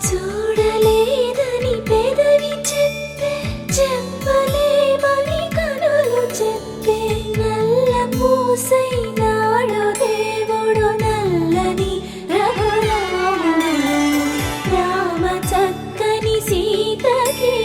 చూడలేదని పెదవి చెప్పే, చెప్పలేమని కనులు చెప్పే, నల్ల పూసైనాడు దేవుడు నల్లని రఘురాముడు, రామ చక్కని సీతకి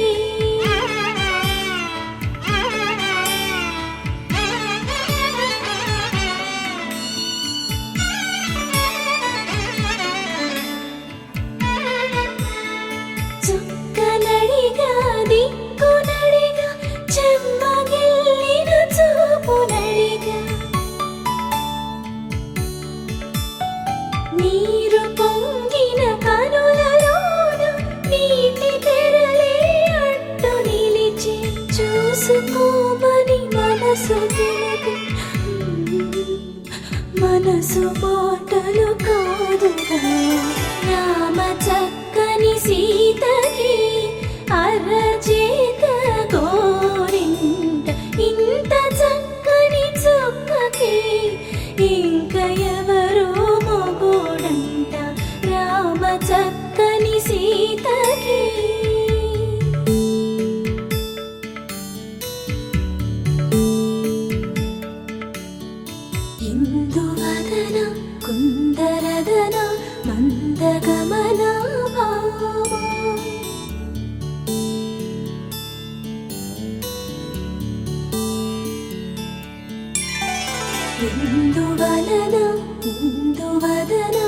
చుక్కనడిగా దిక్కునడిగా చెమ్మగిల్లిన చూపునడిగా, నీరు పొంగిన కనులలోన నీటి తెరలే అడ్డు నిలిచి, చూసుకోమని మనసు తెలుగు, మనసు మాటలు కాదుగా, రామ చక్కని సీతకి అరచేత గోరింట, ఇంత చక్కని చుక్కకి ఇంక ఎవరో మొగుడంట, రామ చక్కని సీతకి. ఇందువదన కుందరదన మందగమన భామ, ఇందువలన ఇందువదన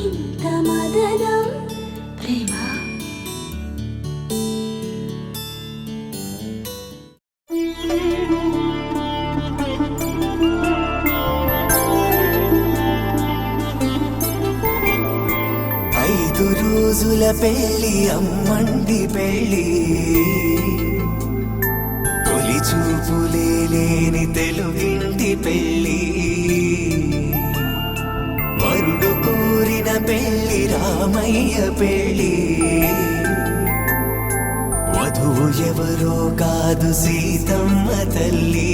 ఇంత మదన ప్రేమ. 5 రోజుల పెళ్ళి అమ్మండి పెళ్ళి, తొలి చూపులే లేని తెలుగింటి పెళ్ళి, వరుడు కోరిన పెళ్ళి రామయ్య పెళ్ళి, వధువు ఎవరో కాదు సీతమ్మ తల్లి.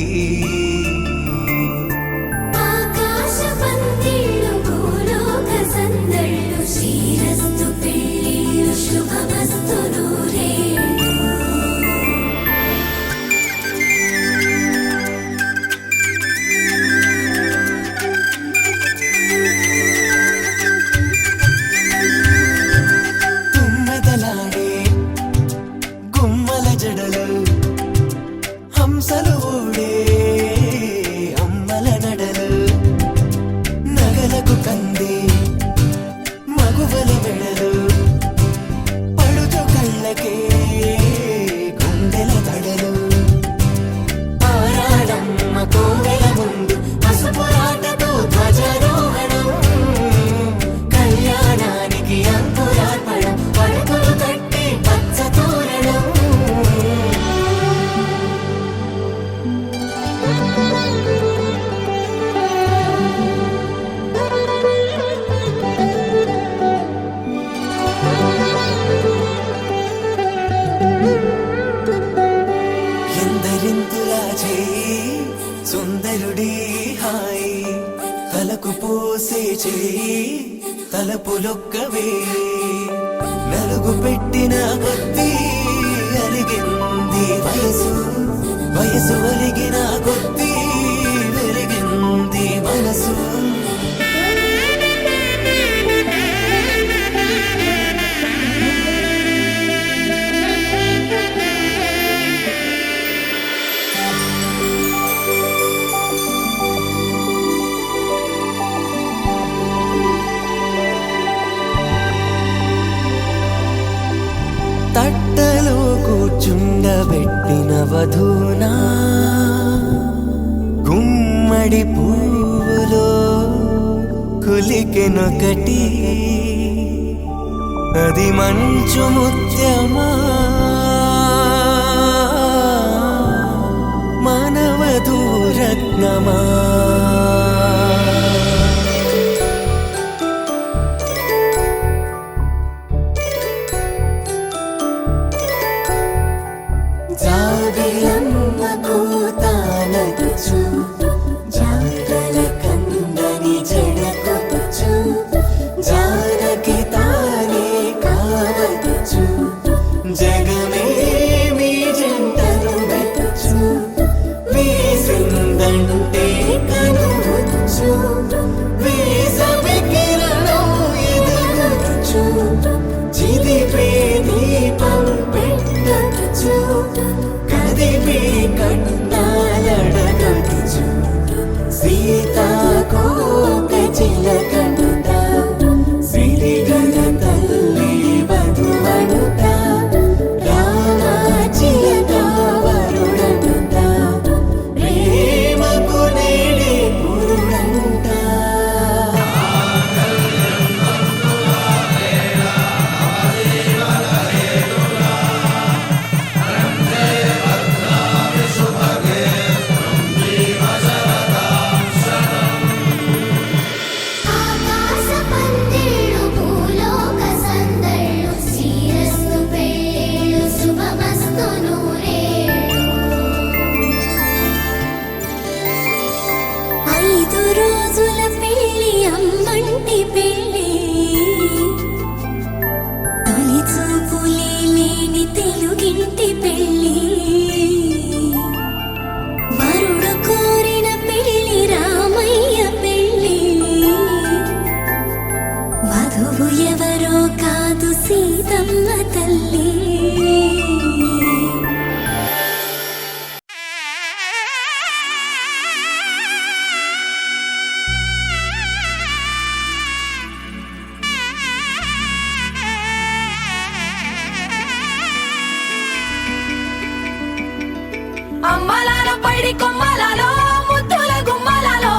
శ్రీరస్తు పెళ్ళిళ్ళు శుభమస్తు నూరేళ్ళు. తుమ్మెదలాడే గుమ్మల జడలు, హంసలు ఊడే అమ్మల నడలు, నగలకు కంది మగువల మెడలు, పడుచు కళ్ళకే గుండెల తడలు, ఆరాడమ్మ కోవెల ముందు పసుపు రాటతో ధ్వజారోహణం, కళ్యాణానికి అంకురార్పణం, పడకలు కట్టి పచ్చ తోరణం. ఎందరింతులా చేయి సుందరుడి హాయి, తలకు పోసే చేయి తలపులొక్కవే, నలుగు పెట్టిన కొద్దీ అలిగింది వయసు, వయసు ఒలిగిన కొద్దీ వెలిగింది మనసు. తట్టలో కూర్చుండబెట్టిన వధూనా, గుమ్మడి పువ్వులో కులికెనొకటి, అది మంచు ముత్యమా మానవధూరత్నమా. జాబిలమ్మ కూతానదుచు, జాగల కందని జడకొచ్చు, జానకి తానే కావచ్చు. నడుచు జగమే మీ జంటను మెచ్చు వేసిందంటే కనువచ్చు వేసవి కిరణం ఎదుగొచ్చు చిదిపే దీపం పెట్టచ్చు కదిపే కట్టాలడగచ్చు సీతాకోక చిలకనుట సిరిగల తల్లి వధువనుట రామ చిలక వరుడనుట ప్రేమకు నేడే పురుడంట ఆకాశ పందిళ్ళు భూలోక సందళ్ళు శ్రీరస్తు పెళ్ళిళ్ళు శుభమస్తు నూరేళ్ళు 5 రోజుల పెళ్ళి అమ్మంటి పెళ్ళి తొలి చూపులే లేని తెలుగింటి పెళ్ళి వరుడు కోరిన పెళ్ళి రామయ్య పెళ్ళి వధువు ఎవరో కాదు సీతమ్మ తల్లి అమ్మలాలో పైడి కొమ్మలలో ముద్దుల గుమ్మలలో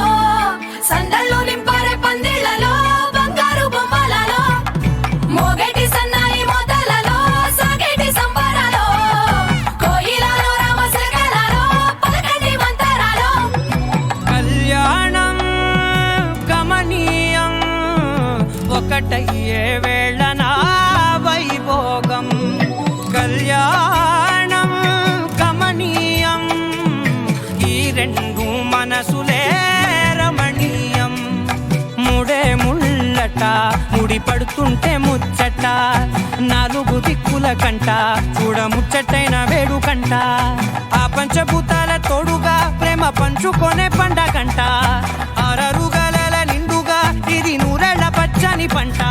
సందళ్ళు నింపారే పందిళ్లలో బంగారు బొమ్మలలో మోగేటి సన్నాయి మోతలలో సాగేటి సంబరాలో కోయిలలో రామశకలలో పలకండి మంతరాలో కళ్యాణం గమనీయం ఒకటయ్యే వేళనా వైభోగం కళ్యాణం గమనీయం ఈ రెండు మనసులే రమణీయం ముడే ముళ్ళట ముడి పడుతుంటే ముచ్చట 4 దిక్కుల కంట చూడ ముచ్చటైన వేడుకంట ఆ పంచభూతాల తోడుగా ప్రేమ పంచుకొనే పండగంట 6 గలల నిండుగా ఇది 100 పచ్చని పంట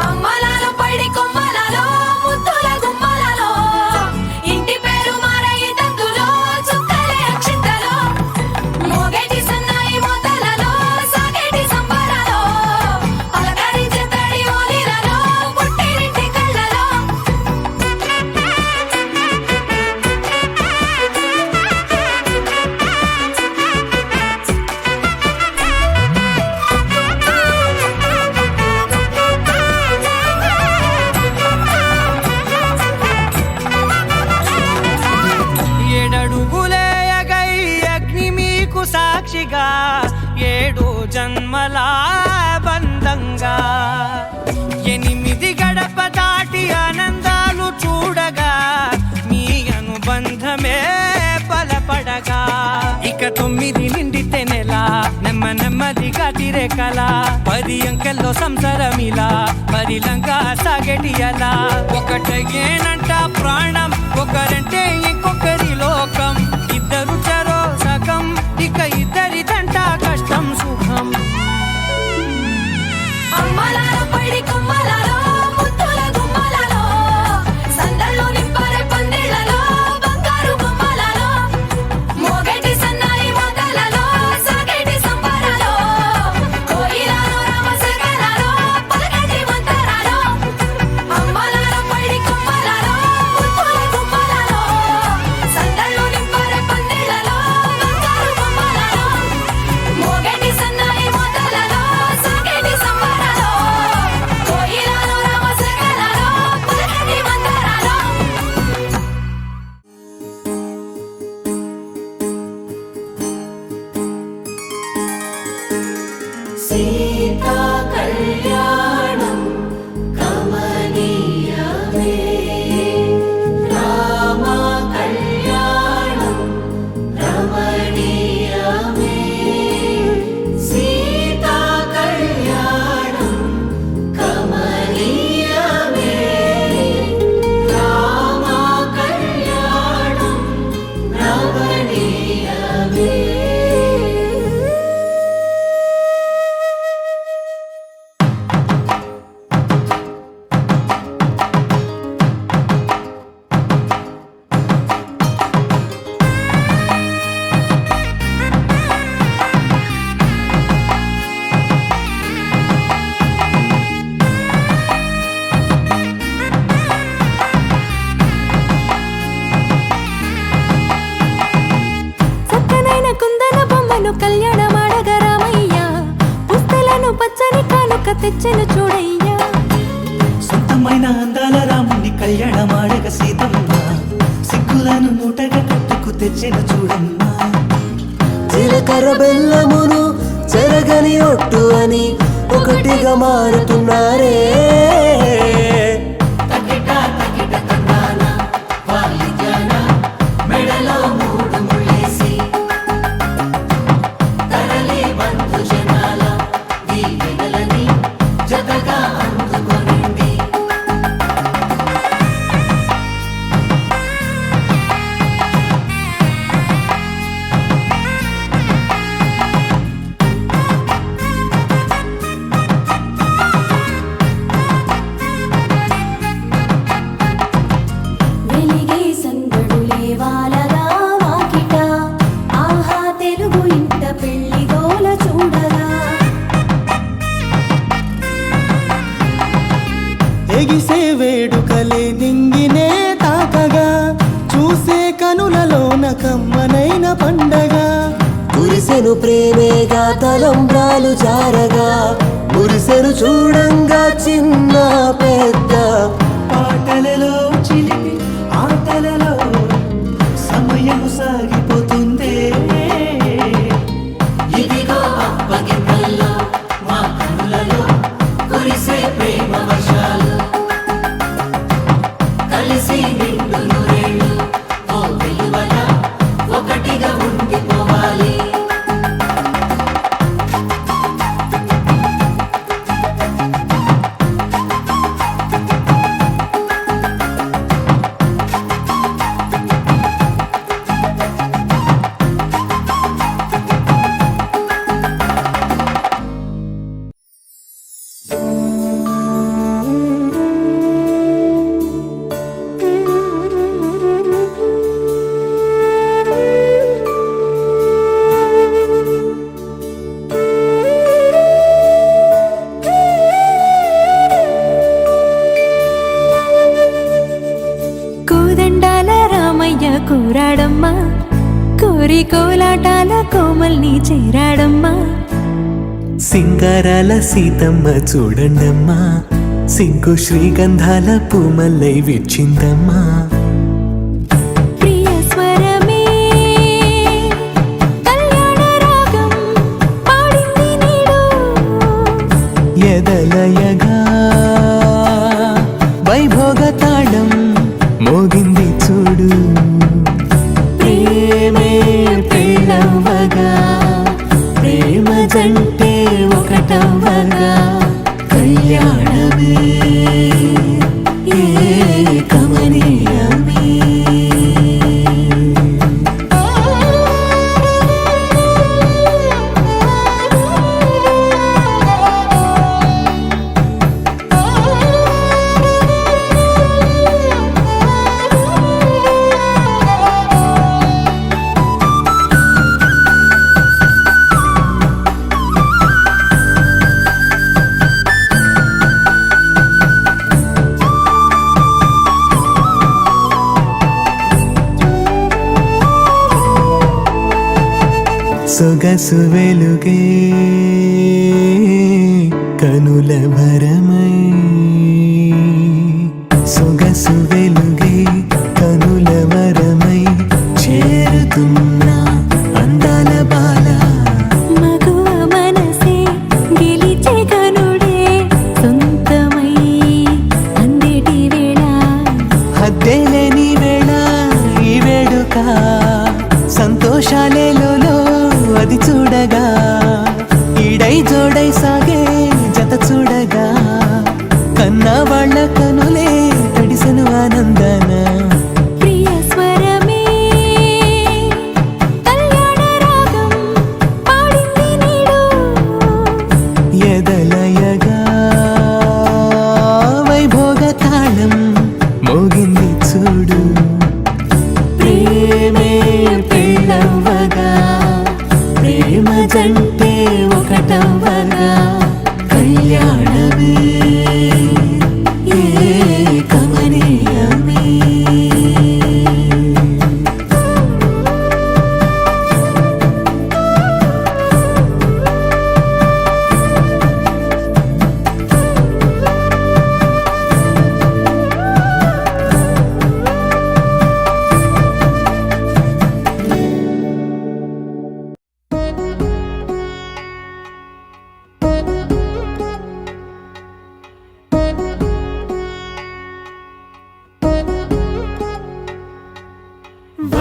అమ్మలాలో పైడి కొమ్మలలో ముద్దుల గుమ్మలలో ఇంటి పేరు మారయి తందులో చుక్కలే అక్షింతలో మోగేటి సన్నాయి మోతలలో సాగేటి సంబరాలో పలకరించే తడి ఓలిలలో పుట్టినింటి కళ్ళలో ఏడడుగులేయగై అగ్ని మీకు సాక్షిగా 7 జన్మల బంధంగా 8 గడప దాటి ఆనందాలు చూడగా మీ అనుబంధమే బలపడగా ఇక 9 నిండితే నెల నెమ్మదిగా తిరే కల 10 అంకెల్లో సంసారమిలా పరిలంగా సాగేటియలా ఒకటేనంట ప్రాణం ఒకరంటే ఇంకొకరి లోకం ఇద్దరు చరో సగం ఇక ఇద్దరిదంట కష్టం సుఖం అమ్మలాలో పైడి కొమ్మలలో ముద్దుల గుమ్మలలో సందళ్ళు నింపారే పందిళ్లలో బంగారు బొమ్మలలో మోగేటి సన్నాయి మోతలలో సాగేటి సంబరాలో కోయిలలో రామశకలలో పలకండి మంతరాలో అమ్మలాలో పైడి కొమ్మలలో ముద్దుల తెచ్చను చూడయ్యా. సొంతమైన అందాల రాముని కళ్యాణమాడగ సీతమ్మ సిగ్గులను మూటగా కట్టుకు తెచ్చిన చూడమ్మా. జీలకర్ర బెల్లమును చెరగని ఒట్టు అని ఒకటిగా మారుతున్నారే. వెలిగే సందడులే వాలగా వాకిట ఆహా తెలుగు ఇంట పెళ్లి గోల చూడగా ఎగిసే వేడుకలే నింగినే తాకగా చూసే కనులలోన కమ్మనైన పండగ. కురిసెను ప్రేమేగా తలంబ్రాలు జారగా మురిసెను చూడంగా చిన్న పెద్ద. పాటలలో చిలిపి ఆటలలో సమయము సాగిపోతుందే. ఇదిగో అప్పగింతల్లో మా కనులలో కురిసే ప్రేమ వర్షాలు కలిసి నిండు నూరేళ్ళు ఓ వెలువల ఒకటిగా ఉండిపోవాలి. కోదండాల రామయ్య కూరాడమ్మా, కోరి కోలాటాల కోమల్ని చేరాడమ్మా. సింగారాల సీతమ్మ చూడండమ్మా సింకు శ్రీగంధాల పూమల్లై విచ్చిందమ్మా. ప్రియ స్వరమే కళ్యాణ రాగం పాడింది నేడు. ఎదలయగా వైభోగ తాళం మోగింది చూడు. ప్రేమే పెళ్ళవగా ప్రేమ జంటే ఒకటవగా కళ్యాణమే కమనీయమే. సొగసు వెలుగే కనుల భరమై సొగసు వెలుగే కనుల వరమై చేరుతున్న అందాల బాల. మగువ మనసే గెలిచే కనుడే సొంతమై అందేటి వేళ. హద్దేలేని వేళ ఈ వేడుక సంతోషాలేలో అది చూడగా ఈడై జోడై సాగే జత చూడగా కన్నా వాళ్ళ కనులే తడిసెను ఆనంద.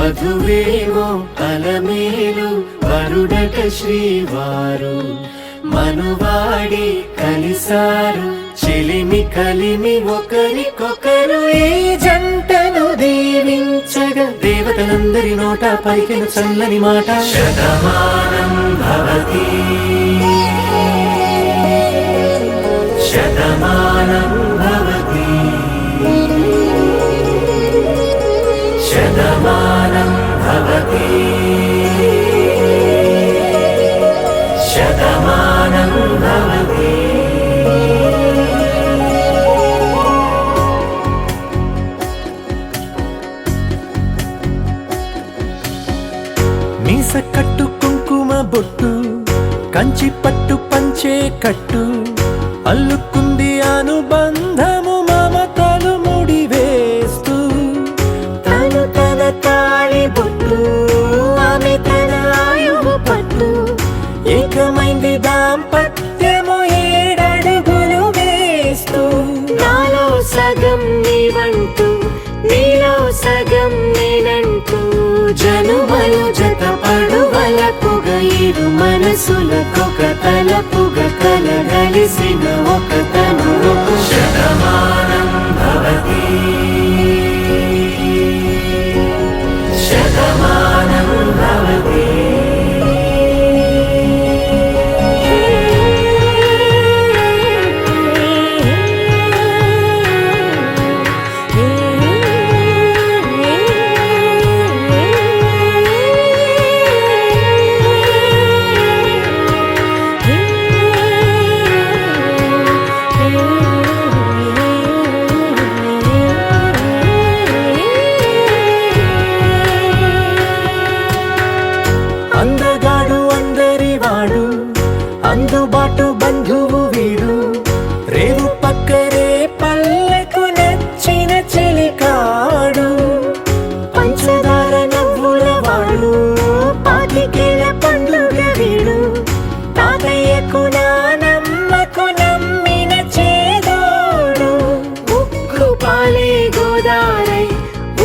వధువేమో అలమేలు వరుడట శ్రీవారు మనువాడి కలిసారు చెలిమి కలిమి ఒకరికొకరు ఈ జంటను దీవించగా దేవతలందరి నోట పలికిన చల్లని మాట శతమానం భవతి శతమానం భవతి శతమానం భవతి శతమానం భవతి. మీస కట్టు కుంకుమ బొట్టు కంచి పట్టు పంచే కట్టు అల్లుకుంది అనుబంధము మమతలు ముడివేస్తూ తను తన తాళి బొట్టు ఆమె తన ఆయువు పట్టు ఏకమైంది దాంపత్యము 7 అడుగులు వేస్తూ నాలో సగం నీవంటూ నీలో సగం నేనంటూ జనుమలు జతపడువలపుగ ఇరు మనసులకొక తలపుగ కలగలిసిన ఒక తను శతమానం భవతి శతమానం భవతి. అందగాడు అందరివాడు అందుబాటు బంధువు వీడు రేవు పక్కరే పల్లెకు నచ్చిన చెలికాడు పంచదార నవ్వుల వాడు పాతికేల పండుగ వీడు తాతయ్యకు నానమ్మకు నమ్మిన చేదోడు ఉక్కు పాలే గోదారై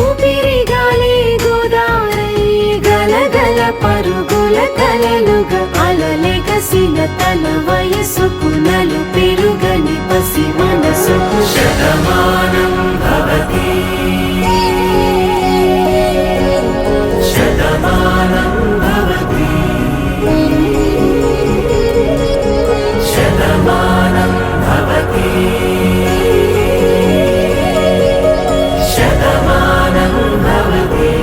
ఊపిరి గాలే గోదారై గలగల పరుగుల కలలుగా అలలెగసిన తన వయసుకు నలు పెరుగని పసి మనసుకు శతమానం భవతి శతమానం భవతి శతమానం భవతి శతమానం భవతి.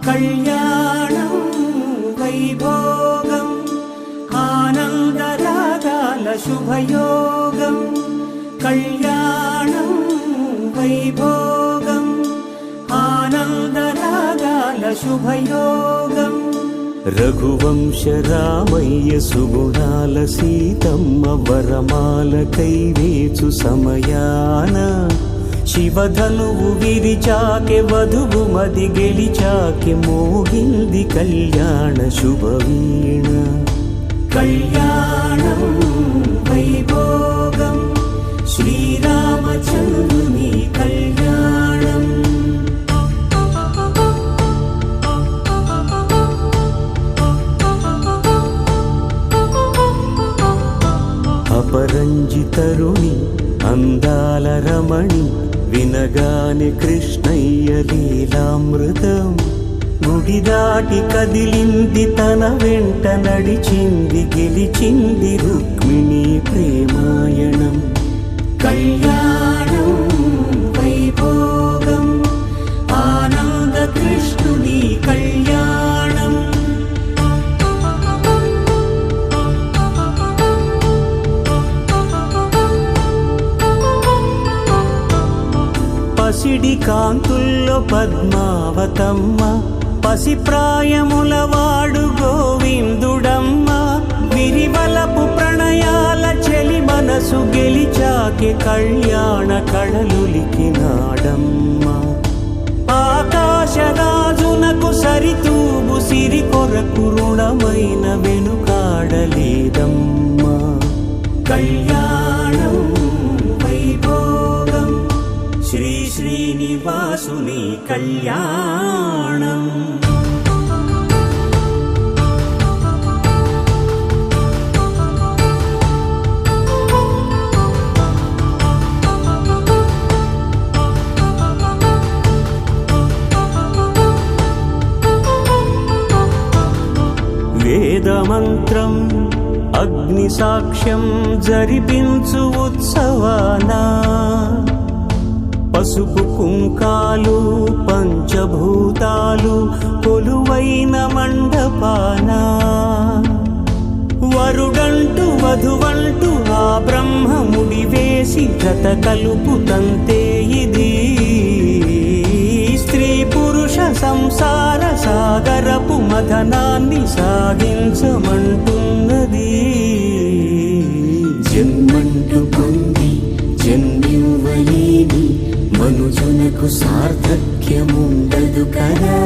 కళ్యాణం వైభోగం ఆనందరాగాల శుభయోగం కళ్యాణం వైభోగం ఆనందరాగాల శుభయోగం రఘువంశ రామయ్య సుగుణాల సీతమ్మ వరమాల కైవేచు సమయాన శివధనువు విరిచాకె వధువు మది గెలిచాకె మోగింది కళ్యాణ శుభవీణ కళ్యాణం వైభోగం శ్రీరామచంద్రుని కళ్యాణం అపరంజి తరుణి అందాల రమణి వినగాని కృష్ణయ్య లీలామృతం గుడి దాటి కదిలింది తన వెంట నడిచింది గెలిచింది రుక్మిణి ప్రేమాయణం కళ్యాణం వైభోగం ఆనంద కృష్ణుని కళ్యాణం పసిడి కాంతుల్లో పద్మావతమ్మ పసి ప్రాయముల వాడు గోవిందుడమ్మ విరివలపు ప్రణయాల పలికే కళ్యాణ కళలులికినాడమ్మా ఆకాశరాజునకు సరితూగు సిరి కొరకు రుణమైన వెనుకాడలేదమ్మా కళ్యాణం వైభోగం శ్రీ శ్రీనివాసుని కళ్యాణం వేదమంత్రం అగ్ని సాక్ష్యం జరిపించు ఉత్సవానా పసుపు కుంకాలు పంచభూతాలు కొలువైన మండపానా వరుడంటూ వధువంటూ ఆ బ్రహ్మముడి వేసి జత కలుపుతంతే ఇది స్త్రీ పురుష సంసార సాగరపు మథనాన్ని సాగించమంటున్నది జన్మంటూ పొంది జన్మివ్వలేని మనుజునకు సార్థక్యముండదు కదా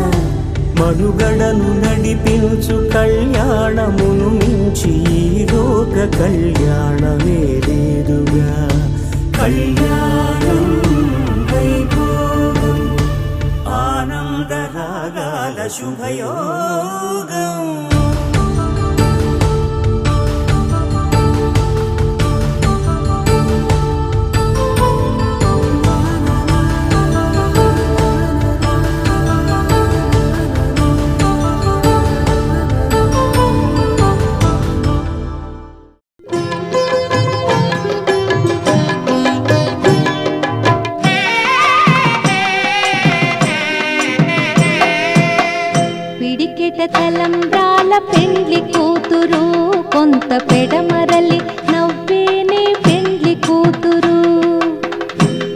మనుగడను నడిపించు కళ్యాణమును మించి ఈ లోక కళ్యాణమే లేదుగా కళ్యాణం వైభోగం ఆనందరాగాల శుభయోగం తలంబ్రాల పెండ్లి కూతురు కొంత పెడమరలి నవ్వేనే పెండ్లి కూతురు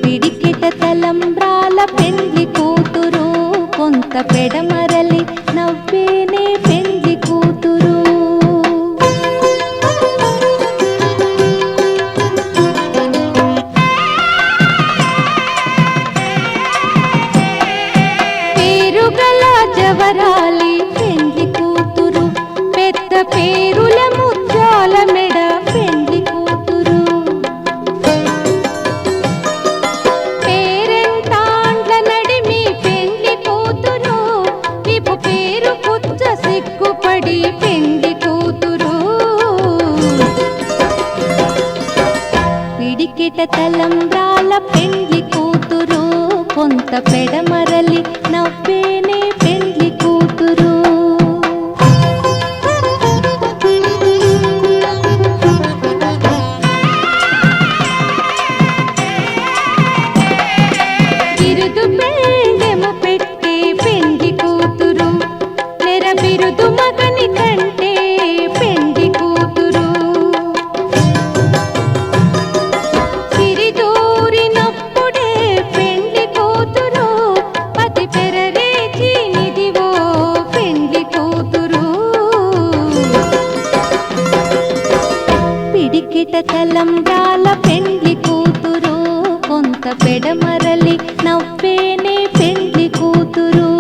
పిడికెట తలంబ్రాల పెండ్లి కూతురు కొంత పెడమరలి నవ్వేనే పెండ్లి కూతురు పేరుగల జవరాలి పేరుల ముత్యాల మెడ పెండ్లి కూతురు పేరెంటాండ్ల నడిమి పెండ్లి కూతురు ఇపు పేరు పుచ్చ సిగ్గుపడి పెండ్లి కూతురు పిడికిట తలంబ్రాల పెండ్లి కూతురు కొంత పెడమరలి నవ్వేనే పెండ్లి కూతురు బిరుదు మగని కంటే పెండ్లి కూతురు సిరిదూరినప్పుడే పెండ్లి కూతురు పతి పెరరేచి నిదివో పెండ్లి కూతురు పిడికిట తలంబ్రాల పెండ్లి కూతురు కొంత పెడమరలి నవ్వేనే పెండ్లి కూతురు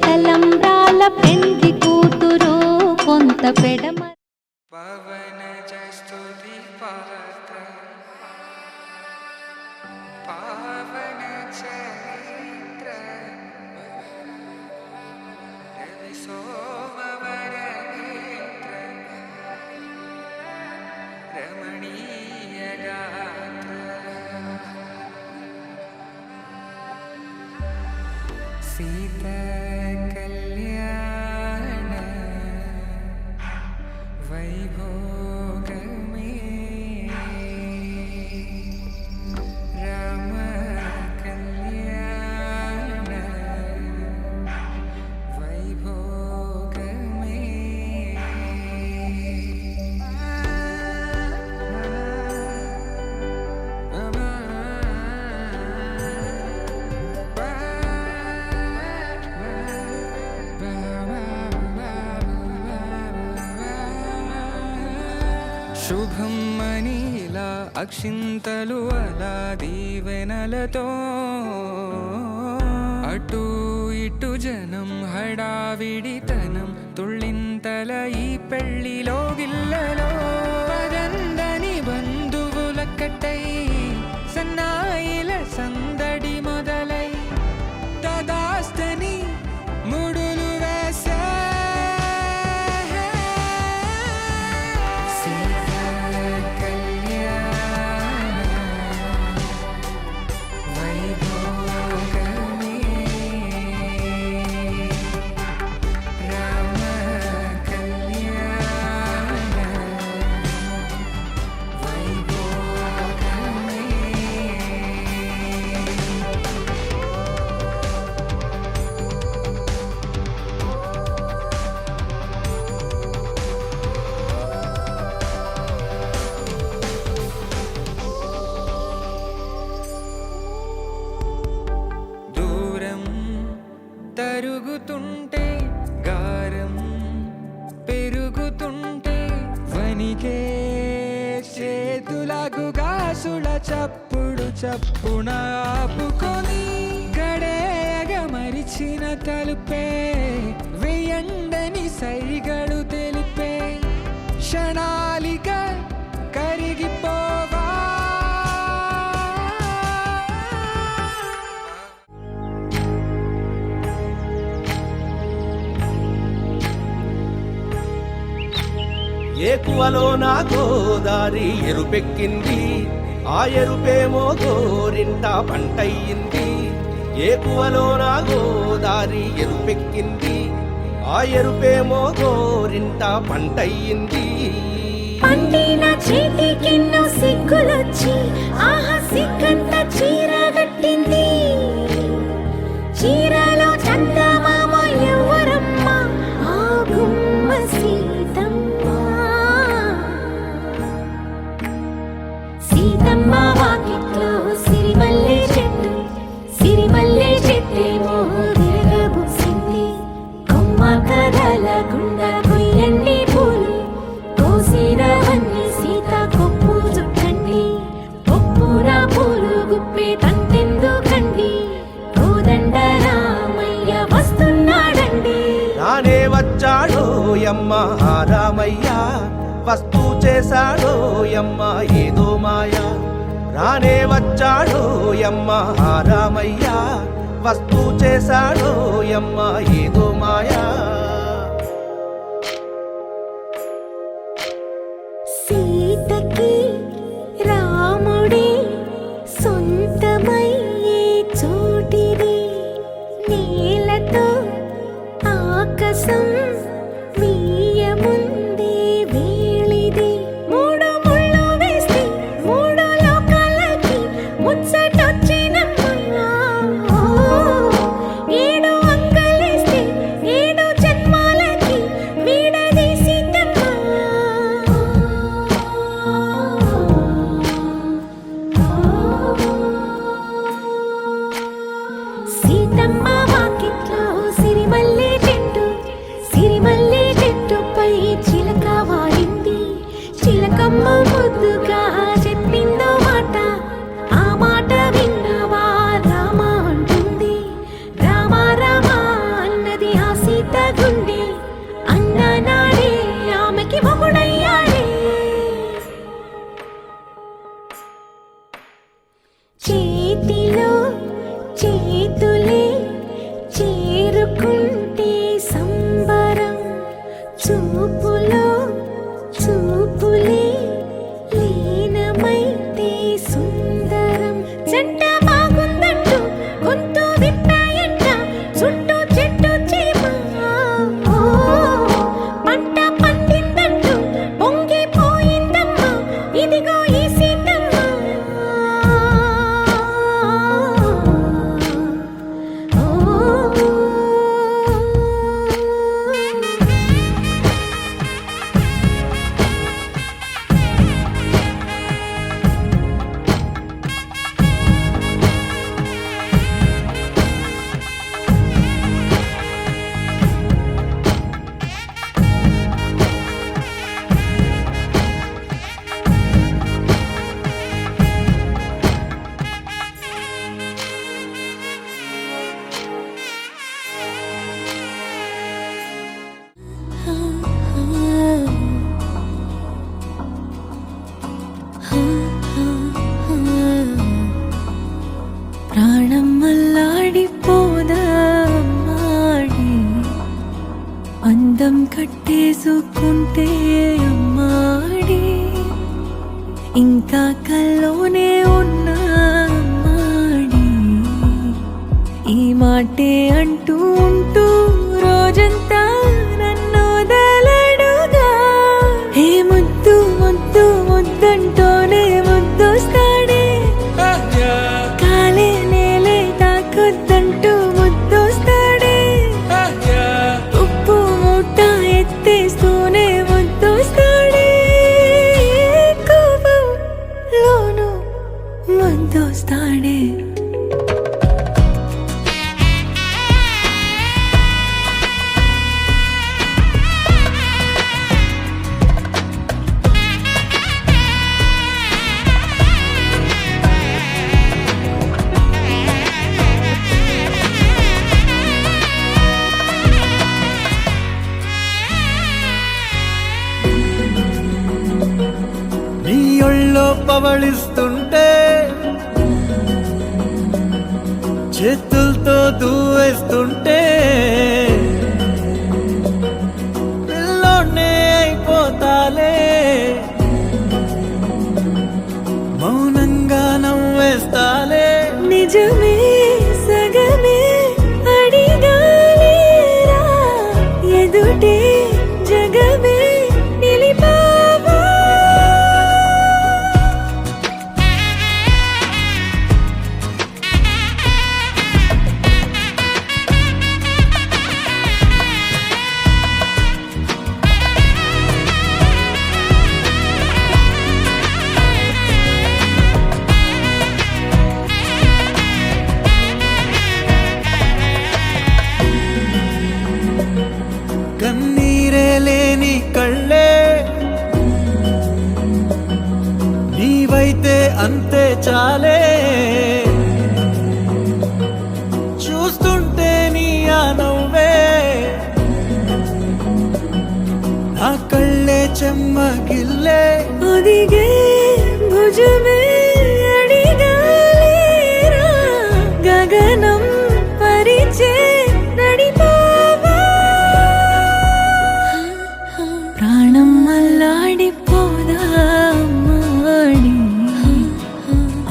తలంబ్రాల పెండ్లి కూతురు కొంత పెడమ పవన జస్తుతి పాత్ర పావన చరిత్ర రవి సోమవర నేత్ర రమణీయ గాత్ర సీత కళ్యాణ వైభోగమే రామ కళ్యాణ వైభోగమే శుభం మనీలా అక్షింతలు అలా దీవెనలతో అటు ఇటు జనం హడావిడితనం తుళ్ళింతల ఈ పెళ్లిలో గిల్లలో పదందని బంధువుల కట్టై సన్నాయిల సందడి మొదలై తదాస్తని ముడులు వేసే తరుగుతుంటే గారం పెరుగుతుంటే వనికే చేతులకు గాసుల చప్పుడు చప్పున ఆపుకొని గడేగ మరిచిన తలుపే వెయ్యండని సైగడు తెలిపే క్షణాలిక కరిగిపోవా ఏకువలో నా గోదారి ఎరుపెక్కింది, ఆ ఎరుపేమో గోరింట పంటయ్యింది. ఏకువలో నా గోదారి ఎరుపెక్కింది, ఆ ఎరుపేమో గోరింట పంటయ్యింది. పండిన చేతికెన్నో సిగ్గులొచ్చి ఆహా సిగ్గంత చీరగట్టింది. చీరలో చందమామ ఎవరమ్మ, ఆ గుమ్మ సీతమ్మ. సీతమ్మ వాకిట్లో సిరిమల్లె చెట్టు, సిరిమల్లె చెట్టేమో విరగబూసింది. కొమ్మ కదలకుండా కొయ్యండి పూలు, కోసినవన్నీ సీత కొప్పు చుట్టండి. కొప్పున పూలు గుప్పే తంతెందుకండి, కోదండ రామయ్య వస్తున్నాడండి. రానే వచ్చాడో యమ్మ ఆ రామయ్య, వస్తూ చేశాడో యమ్మ ఏదో మాయ. రానే వచ్చాడో యమ్మ ఆ రామయ్య, వస్తూ చేశాడో యమ్మ ఏదో మాయా. సీతకి రాముడే సొంతమయ్యే చోటిది. నేలతో ఆకాశం వీయముందే వేళిది. మూడు ముళ్ళు వేస్తే మూడు లోకాలకి ముచ్చటొచ్చినమ్మా. ఏడు అంగలేస్తే ఏడు జన్మాలకి వీడదీసిందమ్మా. సీతమ్మ వాకిట్లో సిరిమల్లె చెట్టు, సిరిమల్లె చెట్టుపై చిలక వాడింది. చిలకమ్మ ముద్దుగా చెప్పిందో మాట, ఆ మాట విన్నవా రామ అంటుంది. రామ రామ అన్నది ఆ సీత గుండె, అన్న నాడే ఆమెకి మొగుడయ్యాడే. చేతిలో చేతులే చేరుకుంటే సంబరం, చూపులో చూపులే లీనమైతే సుందరం. జంట బాగుందంటూ గొంతు విప్పాయంట చుట్టూ చెట్టు చీమ. పంట పండిందంటూ కట్టేసుకుంటే అమ్మాడి ఇంకా కల్లోనే ఉన్నా అమ్మాడి ఈ మాటే అంటూ ఉంటూ రోజంతా నన్ను వదలడుగా హే ముద్దు ముద్దు ముద్దంటూనే ముద్దొస్తాడే కాలే నేలే తాకొద్దంటూ ముద్దొస్తాడే ఉప్పు మూట ఎత్తేస్తూనే ముద్దొస్తాడే కోపంలోను ముద్దొస్తాడే నీ ఒళ్ళో పవళిస్తుంటే చేతులతో దూవేస్తుంటే పిల్లోనే అయిపోతాలే మౌనంగా నవ్వేస్తాలే నిజమే సగమే అడిగాలేరా ఎదుటే జగమే నిలిపావా కన్నీరే లేని కళ్ళే నీవైతే అంతే చాలే చూస్తుంటే నీ ఆ నవ్వే నా కళ్ళే చెమ్మగిల్లే ఒదిగే భుజమే అడిగాలేరా గగనం పరిచే నడిపావా ప్రాణం అల్లాడిపోదా అమ్మాడి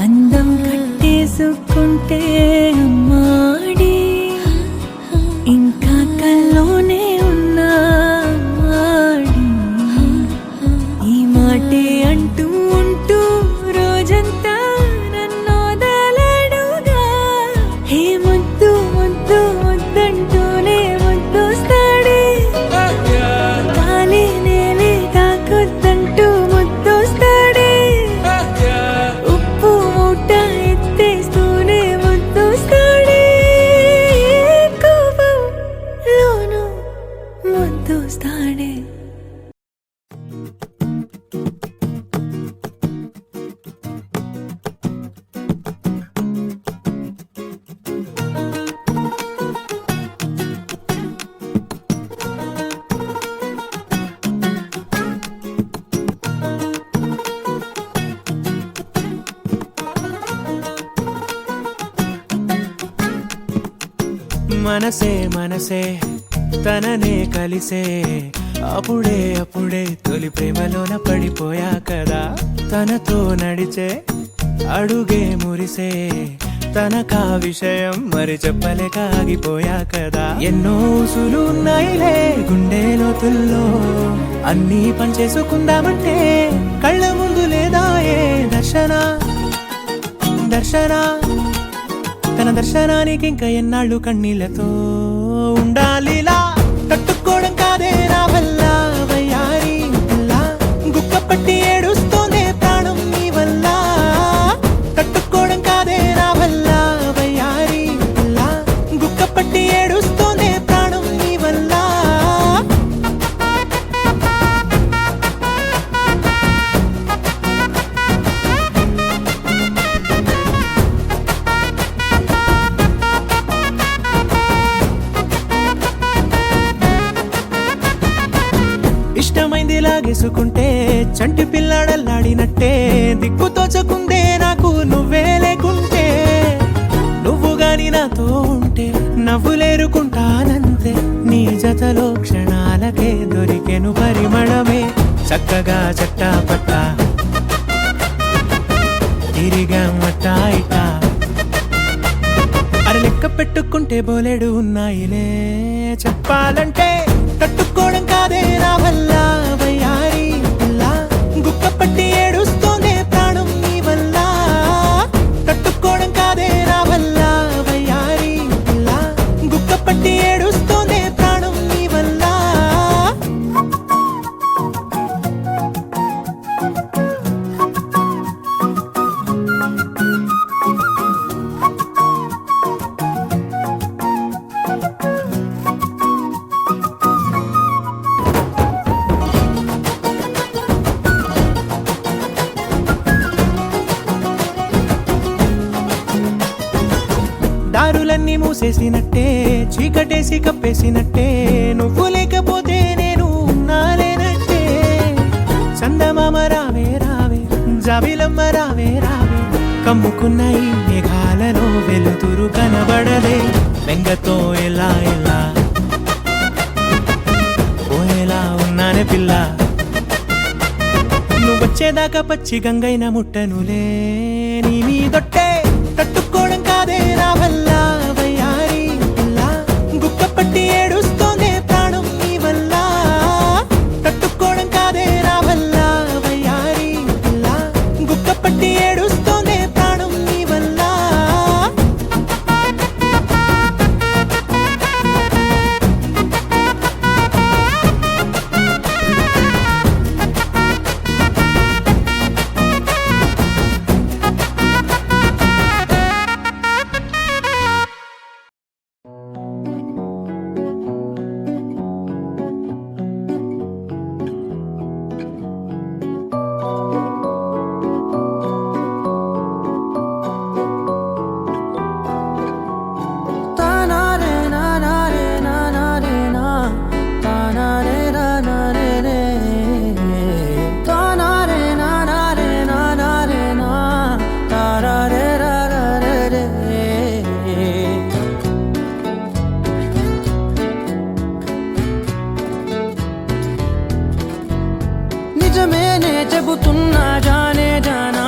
అందం కట్టేసుకుంటే అమ్మాడి ఇంకా కల్లోనే ఉన్నా అమ్మాడి ఈ మాటే అంటూ ఉంటూ రోజంతా నన్ను వదలడుగా హే ముద్దు ముద్దు ముద్దంటూనే ముద్దొస్తాడే కాలే నేలే తాకొద్దంటూ ముద్దొస్తాడే ఉప్పు మూట ఎత్తేస్తూనే ముద్దొస్తాడే కోపంలోను ముద్దొస్తాడే మనసే మనసే తననే కలిసే అప్పుడే అప్పుడే తొలి ప్రేమలోన పడిపోయా కదా తనతో నడిచే అడుగే మురిసే తనకా విషయం మరి చెప్పలేక ఆగిపోయా కదా ఎన్నో ఊసులు ఉన్నాయిలే గుండె లోతుల్లో అన్నీ పనిచేసుకుందామంటే కళ్ళ ముందు లేదా ఏ దర్శన దర్శన తన దర్శనానికి ఇంకా ఎన్నాళ్ళు కన్నీళ్లతో ఉండాలిలా తట్టుకోవడం కాదే నా వల్ల వయ్యారి వల్ల గుక్కపట్టి ఏడుస్తోందే ప్రాణం నీ వల్ల తట్టుకోవడం కాదే నా వల్ల వయ్యారి వల్ల గుక్కపట్టి ఏడుస్తోందే ప్రాణం నీ వల్ల ఇష్టమైంది లాగేసుకుంటే చంటి పిల్లాడల్లాడినట్టే దిక్కు తోచకుందే నాకు నువ్వే లేకుంటే నువ్వు గాని నాతో ఉంటే నవ్వులేరుకుంటానంతే నీ జతలో క్షణాలకే చక్కగా చట్టా పట్టా తిరిగా మట్టా ఇటా అరే లెక్క పెట్టుకుంటే బోలెడు ఉన్నాయిలే చెప్పాలంటే తట్టుకోవడం కాదే నా వల్ల వయ్యారి పిల్ల గుక్క పట్టి ఏడుస్తోందే ప్రాణం నీ వల్ల తట్టుకోవడం కాదే నా వల్ల వయ్యారి పిల్ల గుక్క పట్టి ఏడుస్తోందే ప్రాణం నీ వల్ల దారులన్నీ మూసేసినట్టే చీకటేసి కప్పేసినట్టే నువ్వు లేకపోతే నేను ఉన్నాలేనట్టే చందమామ రావే రావే జాబిలమ్మ రావే రావే కమ్ముకున్న ఈ మేఘాలను వెలుతురు కనబడదే బెంగతో ఎలా ఎలా పోయేలా ఉన్నానే పిల్ల నువ్వు వచ్చేదాకా పచ్చి గంగైన ముట్టనులే నీ మీదొట్టే తట్టుకోవడం కాదే నా వల్ల వయ్యారి పిల్ల గుక్క పట్టి ఏడుస్తోందే ప్రాణం నీ వల్ల తట్టుకోవడం కాదే నా వల్ల వయ్యారి పిల్ల గుక్క పట్టి ఏడుస్తోందే ప్రాణం నీ వల్ల నిజమేనే చెబుతున్నా జానే జానా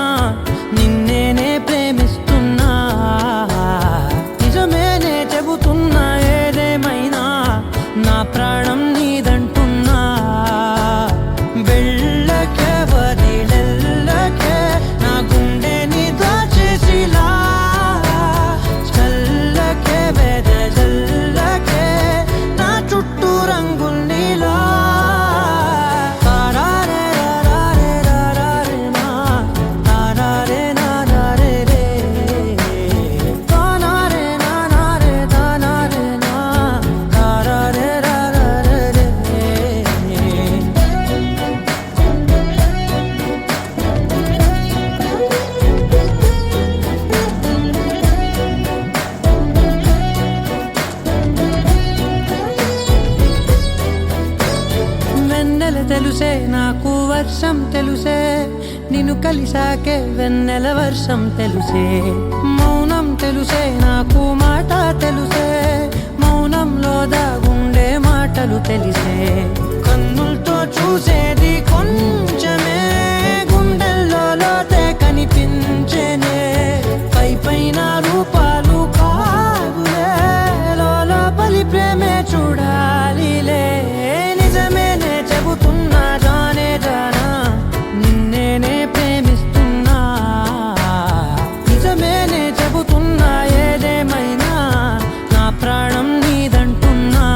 నిన్నేనే ప్రేమిస్తున్నా నిజమేనే చెబుతున్నా ఏదేమైనా నా ప్రాణం నీదంటున్నా వెళ్ళకే వదిలెల్లకే నా గుండెని దాచేసిలా చల్లకే వెదజల్లకే నా చుట్టూ రంగుల్నిలా తెలుసే నాకు వర్షం తెలుసే నిన్ను కలిసాకే వెన్నెల వర్షం తెలుసే మౌనం తెలుసే నాకు మాట తెలుసే మౌనంలో దాగుండే మాటలు తెలిసే కన్నులతో చూసేది కొంచెమే గుండెల్లో లోతే కనిపించేనే పై పైన రూపాలు కాదులే లోపలి ప్రేమే చూడాలిలే నిజమేనే చెబుతున్నా జానే జానా నిన్నేనే ప్రేమిస్తున్నా నిజమేనే చెబుతున్నా ఏదేమైనా నా ప్రాణం నీదంటున్నా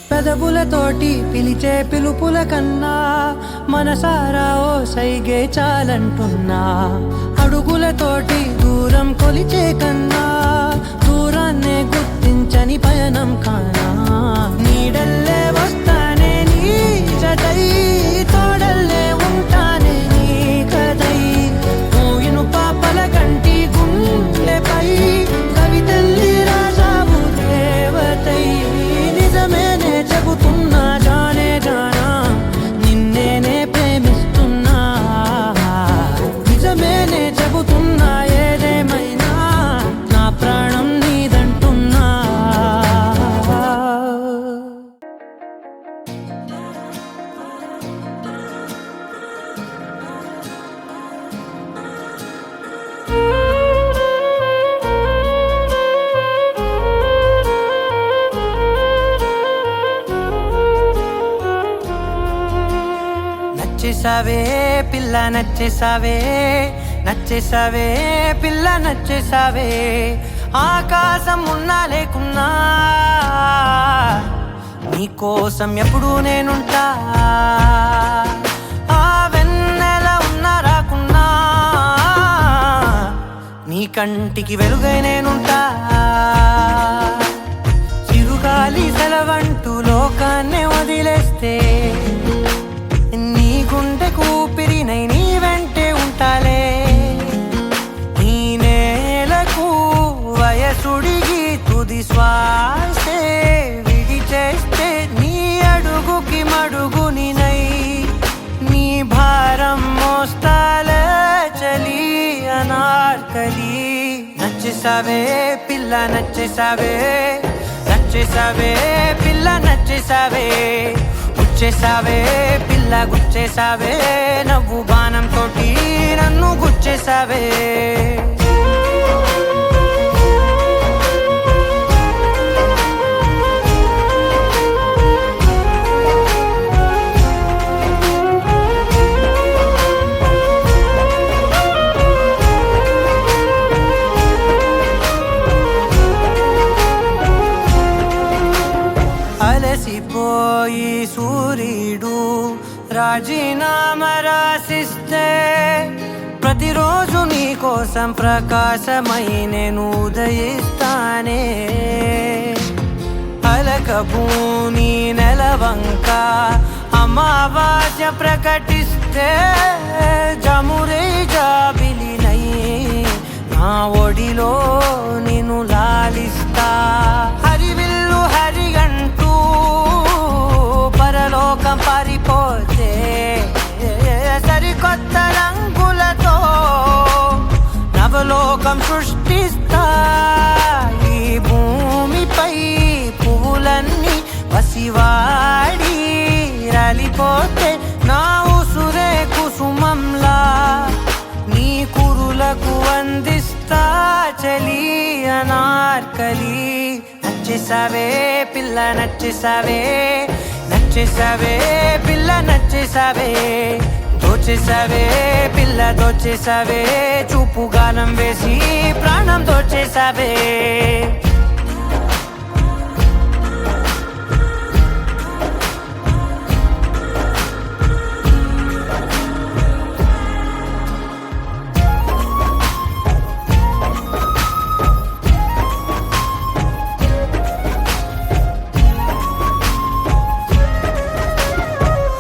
పెదవులతోటి పిలిచే పిలుపుల కన్నా మనసారా ఓ సైగే చాలంటున్నా అడుగులతోటి దూరం కొలిచే కన్నా దూరాన్నే గుర్తించని పయనం కానా నీడల్లే వస్తానే నీ జత నచ్చేసావే పిల్ల నచ్చేసావే నచ్చేసావే పిల్ల నచ్చేసావే ఆకాశం ఉన్నా లేకున్నా నీకోసం ఎప్పుడూ నేనుంటా ఆ వెన్నెల ఉన్నా రాకున్నా నీ కంటికి వెలుగై నేనుంటా చిరుగాలి సెలవంటూ లోకాన్నే వదిలేస్తే నీ గుండె కూపిరినై నీ వెంటే ఉంటాలే ఈ నేలకు వయసుడిగి తుది శ్వాసే విడిచేస్తే నీ అడుగుకి మడుగునినై నీ భారం మోస్తాలే చలి అనార్కలి నచ్చేసావే పిల్ల నచ్చేసావే నచ్చేసావే పిల్ల నచ్చేసావే గుచ్చేసావే పిల్ల గుచ్చేసావే నవ్వు బాణం తోటి నన్ను గుచ్చేసావే అలసిపోయి సూర్యుడు రాజీనామా రాసిస్తే ప్రతిరోజు నీ కోసం ప్రకాశమై నేను ఉదయిస్తానే అలకభూని నెలవంక అమావాస్య ప్రకటిస్తే జమురే జాబిలినై నా ఒడిలో నిన్ను లాలిస్తా హరివిల్లు హరిగంటూ పరలోకం పారిపోతే సరికొత్త రంగులతో నవలోకం సృష్టిస్తా ఈ భూమిపై పువ్వులన్నీ పసివాడి రాలిపోతే నా ఉసురే కుసుమంలా నీ కురులకు అందిస్తా చలి అనార్కలి నచ్చేసావే పిల్ల నచ్చేసావే నచ్చేసావే పిల్ల నచ్చేసావే దోచేసావే పిల్ల దోచేసావే చూపు గానం వేసి ప్రాణం దోచేసావే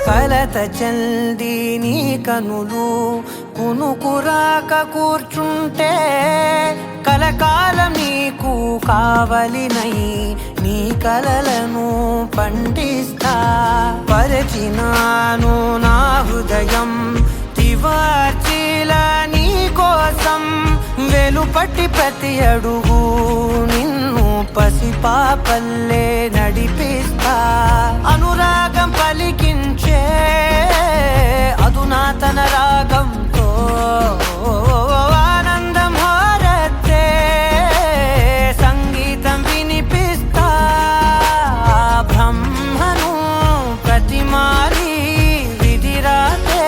కలత చల్ది నీ కనులు కునుకురాక కూర్చుంటే కలకాలం నీకు కావలినై నీ కలలను పండిస్తా పరిచినాను నా హృదయం తివార్చిలా నీ కోసం వెలుపట్టి ప్రతి అడుగు నిన్ను పసిపాపల్లే నడిపిస్తా అనురాగం పలికించే అధునాతన రాగంతో ఆనందం హారతే సంగీతం వినిపిస్తా బ్రహ్మను ప్రతిమాలి విధిరాతే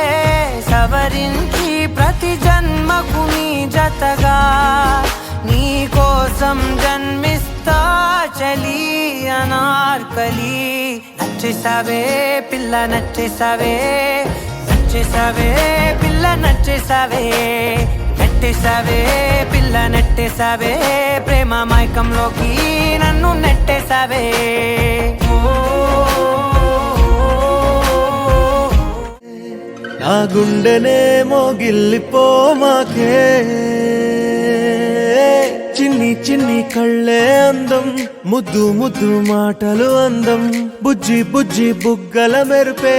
సవరించి ప్రతి జన్మకు నీ జతగా నీ కోసం జన్మిస్తా చలి అనార్కలి నచ్చేసావే పిల్ల నచ్చేసావే నచ్చేసావే పిల్ల నచ్చేసావే నెట్టేసావే పిల్ల నెట్టేసావే ప్రేమ మైకంలోకి నన్ను నెట్టేసావే నా గుండెనే మోగిల్లిపోమాకే చిన్ని చిన్ని కళ్ళే అందం ముద్దు ముద్దు మాటలు అందం బుజ్జి బుజ్జి బుగ్గల మెరుపే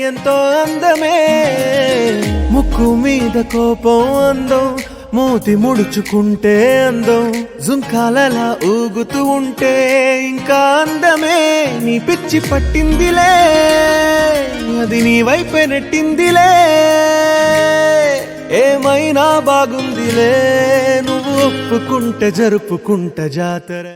ఎంతో అందమే ముక్కు మీద కోపం అందం మూతి ముడుచుకుంటే అందం జుంకాలలా ఊగుతూ ఉంటే ఇంకా అందమే నీ పిచ్చి పట్టిందిలే అది నీ వైపే నెట్టిందిలే ఏమైనా బాగుందిలే నువ్వు ఒప్పుకుంటే జరుపుకుంట జాతర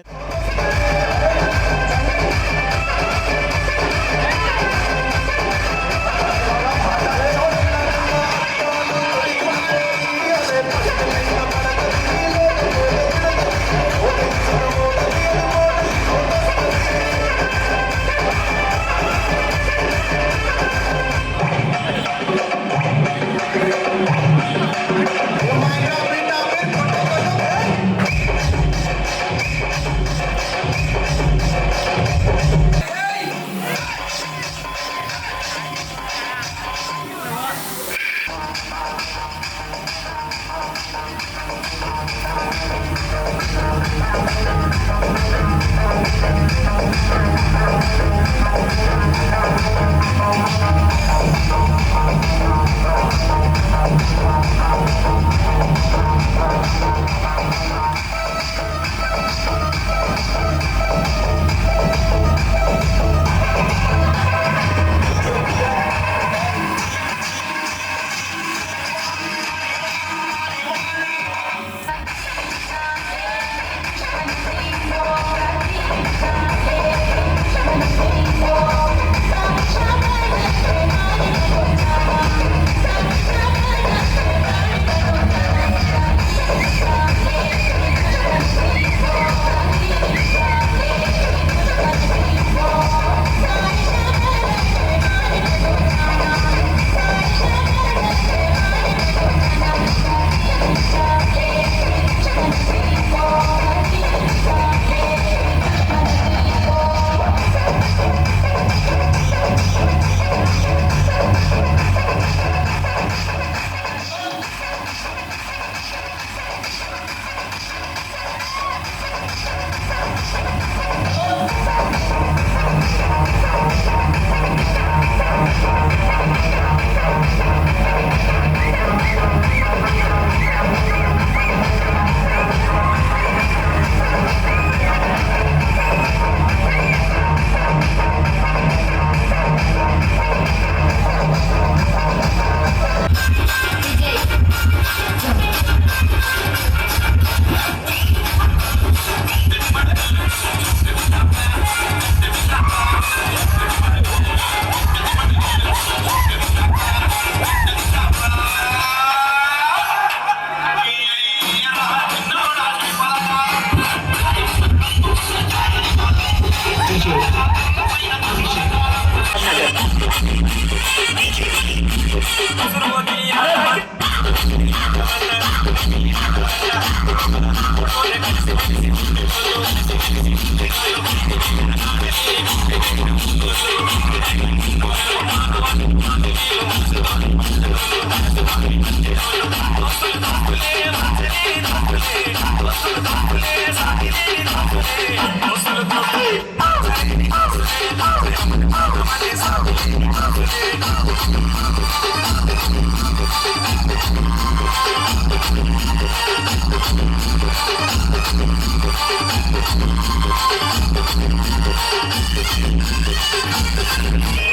Thank you.